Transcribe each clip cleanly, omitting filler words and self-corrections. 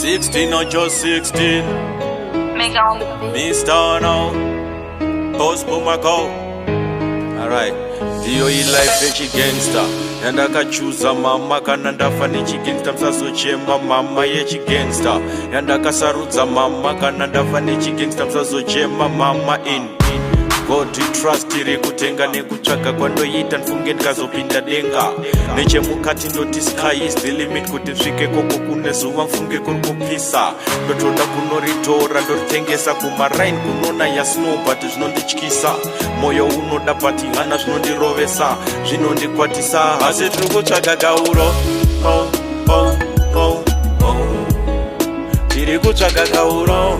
16 or just 16. Mega on the beat. Mr. Now, Post Bumako. Alright, ndiyo life yechigangster yandakachuza mama kana ndafa nechigangster msazochema mama yechigangster yandakasarudza mama kana ndafa nechigangster msazochema mama in God trust iri kutenga nekutsvaga kwandoita nfunge ndikazopinda denga nechemukati ndoti sky is the limit kuti svike koko kune zuva mfunge kuri kupisa ndotoda kunoritora ndoritengesa kumarain kunona yasnow but zvinondityisa moyo unoda pati hana zvinondirovesa zvinondikwatisa asi tiri kutsvaga gauro tiri kutsvaga gauro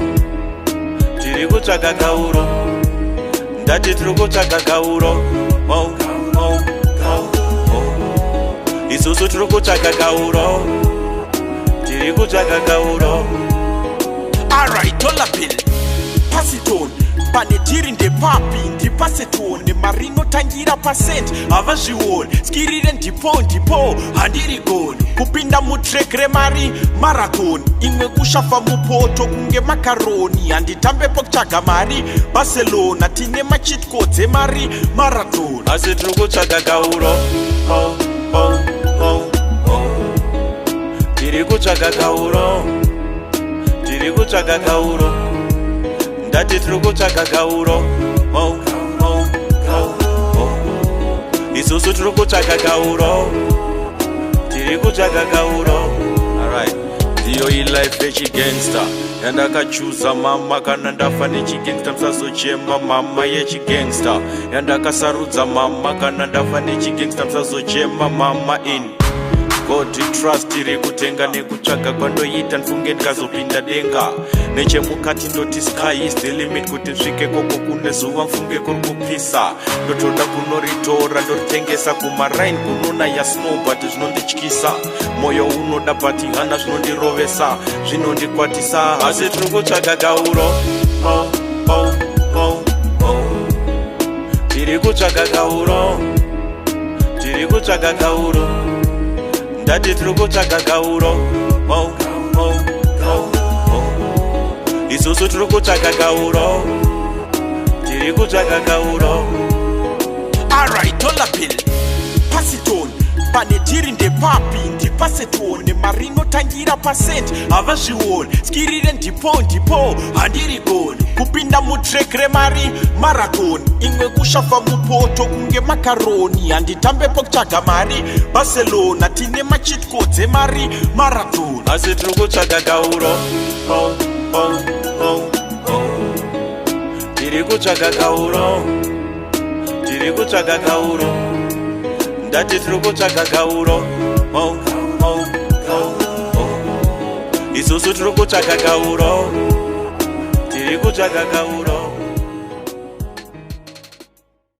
tiri kutsvaga gauro ndati tiri kutsvaga gauro isusu tiri kutsvaga gauro tiri kutsvaga gauro. Alright, olapil pasiton pane tiri ndepapi ndipasetone mari inotangira pasent havazvioni skirire ndipo handiri goni kupinda mutrek remari marathon imwe kushafa mupoto kunge makaroni handitambepo kutsvaga mari barcelona tine machitcodes emari marathon asi tiri kutsvaga gauro tiri kutsvaga gauro tiri kutsvaga gauro ndati tiri kutsvaga gauro isusu tiri kutsvaga gauro tiri kutsvaga gauro. Alright, ndiyo life yechigangster yandakachuza mama kana ndafa nechigangster msazochema mama yechigangster yandakasarudza mama kana ndafa nechigangster msazochema mama in God trust iri kutenga nekutsvaga kwandoita nfunge ndikazopinda denga nechemukati ndoti sky is the limit kuti svike koko kune zuva mfunge kuri kupisa ndotoda kunoritora ndoritengesa kumarain kunona yasnow but zvinondityisa moyo unoda pati hana zvinondirovesa zvinondikwatisa asi tiri kutsvaga gauro tiri kutsvaga gauro tiri kutsvaga gauro ndati tiri kutsvaga gauro isusu tiri kutsvaga gauro tiri kutsvaga gauro. Alright, olapil pasiton pane tiri ndepapi ndipasetone mari inotangira pasent havazvioni skirire ndipo handiri goni kupinda mutrek remari marathon imwe kushafa mupoto kunge makaroni handitambepo kutsvaga mari barcelona tine machitcodes emari marathon asi tiri kutsvaga gauro tiri kutsvaga gauro tiri kutsvaga gauro ndati tiri kutsvaga gauro isusu tiri kutsvaga gauro tiri kutsvaga gauro.